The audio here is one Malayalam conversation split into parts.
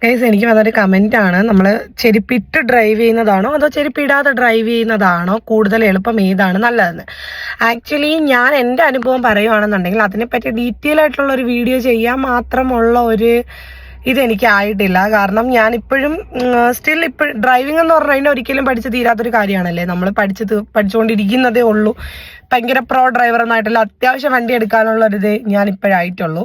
ഗൈസ്, എനിക്ക് വന്നൊരു കമന്റ് ആണ്, നമ്മൾ ചെരുപ്പിട്ട് ഡ്രൈവ് ചെയ്യുന്നതാണോ അതോ ചെരുപ്പിടാതെ ഡ്രൈവ് ചെയ്യുന്നതാണോ കൂടുതൽ എളുപ്പം, ഏതാണ് നല്ലതെന്ന്. ആക്ച്വലി ഞാൻ എൻ്റെ അനുഭവം പറയുകയാണെന്നുണ്ടെങ്കിൽ അതിനെപ്പറ്റി ഡീറ്റെയിൽ ആയിട്ടുള്ള ഒരു വീഡിയോ ചെയ്യാൻ മാത്രമുള്ള ഒരു ഇതെനിക്കായിട്ടില്ല. കാരണം ഞാനിപ്പോഴും സ്റ്റിൽ ഇപ്പോഴും ഡ്രൈവിംഗ് എന്ന് പറഞ്ഞു കഴിഞ്ഞാൽ ഒരിക്കലും പഠിച്ച് തീരാത്തൊരു കാര്യമാണല്ലേ. നമ്മൾ പഠിച്ചുകൊണ്ടിരിക്കുന്നതേ ഉള്ളൂ. ഭയങ്കര പ്രോ ഡ്രൈവർ ഒന്നായിട്ടല്ല, അത്യാവശ്യം വണ്ടി എടുക്കാനുള്ളൊരിത് ഞാൻ ഇപ്പോഴായിട്ടുള്ളൂ.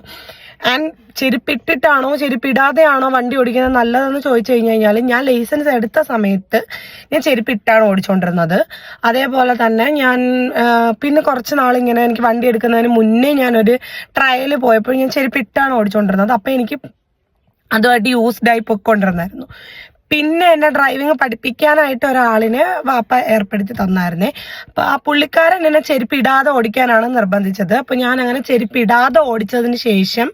ആൻഡ് ചെരുപ്പിട്ടിട്ടാണോ ചെരുപ്പിടാതെയാണോ വണ്ടി ഓടിക്കുന്നത് നല്ലതെന്ന് ചോദിച്ചു കഴിഞ്ഞാൽ ഞാൻ ലൈസൻസ് എടുത്ത സമയത്ത് ഞാൻ ചെരുപ്പിട്ടാണ് ഓടിച്ചുകൊണ്ടിരുന്നത്. അതേപോലെ തന്നെ ഞാൻ പിന്നെ കുറച്ച് നാളിങ്ങനെ എനിക്ക് വണ്ടി എടുക്കുന്നതിന് മുന്നേ ഞാനൊരു ട്രയൽ പോയപ്പോൾ ഞാൻ ചെരുപ്പിട്ടാണ് ഓടിച്ചുകൊണ്ടിരുന്നത്. അപ്പം എനിക്ക് അതുമായിട്ട് യൂസ്ഡായി പൊയ്ക്കൊണ്ടിരുന്നായിരുന്നു. പിന്നെ എന്നെ ഡ്രൈവിങ് പഠിപ്പിക്കാനായിട്ട് ഒരാളിനെ വാപ്പ ഏർപ്പെടുത്തി തന്നായിരുന്നേ. അപ്പോൾ ആ പുള്ളിക്കാരൻ എന്നെ ചെരുപ്പിടാതെ ഓടിക്കാനാണ് നിർബന്ധിച്ചത്. അപ്പോൾ ഞാൻ അങ്ങനെ ചെരുപ്പിടാതെ ഓടിച്ചതിന് ശേഷം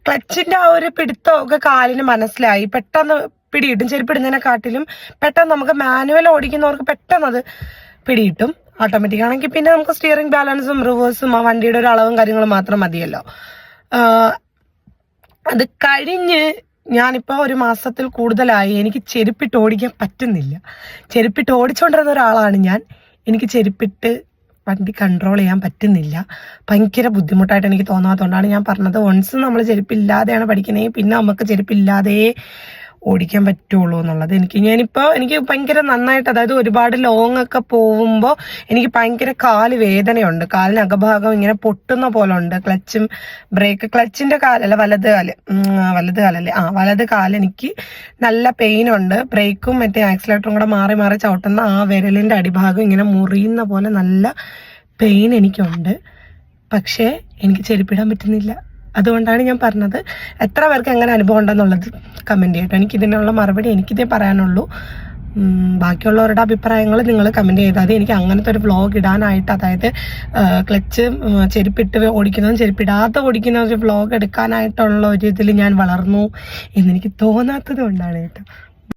ക്ലച്ചിൻ്റെ ആ ഒരു പിടുത്തമൊക്കെ കാലിന് മനസ്സിലായി. പെട്ടെന്ന് പിടിയിട്ടും, ചെരുപ്പിടുന്നതിനെക്കാട്ടിലും പെട്ടെന്ന് നമുക്ക് മാനുവൽ ഓടിക്കുന്നവർക്ക് പെട്ടെന്ന് അത് പിടിയിട്ടും. ഓട്ടോമാറ്റിക് ആണെങ്കിൽ പിന്നെ നമുക്ക് സ്റ്റിയറിംഗ് ബാലൻസും റിവേഴ്സും ആ വണ്ടിയുടെ ഒരു അളവും കാര്യങ്ങളും മാത്രം മതിയല്ലോ. അത് കഴിഞ്ഞ് ഞാനിപ്പോൾ ഒരു മാസത്തിൽ കൂടുതലായി എനിക്ക് ചെരുപ്പിട്ട് ഓടിക്കാൻ പറ്റുന്നില്ല. ചെരുപ്പിട്ട് ഓടിച്ചുകൊണ്ടിരുന്ന ഒരാളാണ് ഞാൻ. എനിക്ക് ചെരുപ്പിട്ട് വണ്ടി കൺട്രോൾ ചെയ്യാൻ പറ്റുന്നില്ല. ഭയങ്കര ബുദ്ധിമുട്ടായിട്ട് എനിക്ക് തോന്നാത്തതുകൊണ്ടാണ് ഞാൻ പറഞ്ഞത്, വൺസ് നമ്മൾ ചെരുപ്പില്ലാതെയാണ് പഠിക്കുന്നത് പിന്നെ നമുക്ക് ചെരുപ്പില്ലാതെ ഓടിക്കാൻ പറ്റുള്ളൂ എന്നുള്ളത്. എനിക്ക് ഭയങ്കര നന്നായിട്ട്, അതായത് ഒരുപാട് ലോങ് ഒക്കെ പോകുമ്പോൾ എനിക്ക് ഭയങ്കര കാല് വേദനയുണ്ട്. കാലിന് അകഭാഗം ഇങ്ങനെ പൊട്ടുന്ന പോലെ ഉണ്ട്. ക്ലച്ചും ക്ലച്ചിന്റെ കാലല്ല, വലത് കാല് എനിക്ക് നല്ല പെയിനുണ്ട്. ബ്രേക്കും മറ്റേ ആക്സിലേറ്ററും കൂടെ മാറി മാറി ചവിട്ടുന്ന ആ വിരലിന്റെ അടിഭാഗം ഇങ്ങനെ മുറിയുന്ന പോലെ നല്ല പെയിൻ എനിക്കുണ്ട്. പക്ഷേ എനിക്ക് ചെരുപ്പിടാൻ പറ്റുന്നില്ല. അതുകൊണ്ടാണ് ഞാൻ പറഞ്ഞത്, എത്ര പേർക്ക് എങ്ങനെ അനുഭവം ഉണ്ടെന്നുള്ളത് കമൻറ്റ് ചെയ്യട്ടോ. എനിക്കിതിനുള്ള മറുപടി എനിക്കിതേ പറയാനുള്ളൂ. ബാക്കിയുള്ളവരുടെ അഭിപ്രായങ്ങൾ നിങ്ങൾ കമൻറ്റ് ചെയ്താൽ മതി. എനിക്ക് അങ്ങനത്തെ ഒരു വ്ളോഗ് ഇടാനായിട്ട്, അതായത് ക്ലച്ച് ചെരുപ്പിട്ട് ഓടിക്കുന്നതും ചെരുപ്പിടാതെ ഓടിക്കുന്ന ഒരു വ്ളോഗ് എടുക്കാനായിട്ടുള്ള ഒരു ഇതിൽ ഞാൻ വളർന്നു എന്നെനിക്ക് തോന്നാത്തത് കൊണ്ടാണ് കേട്ടോ.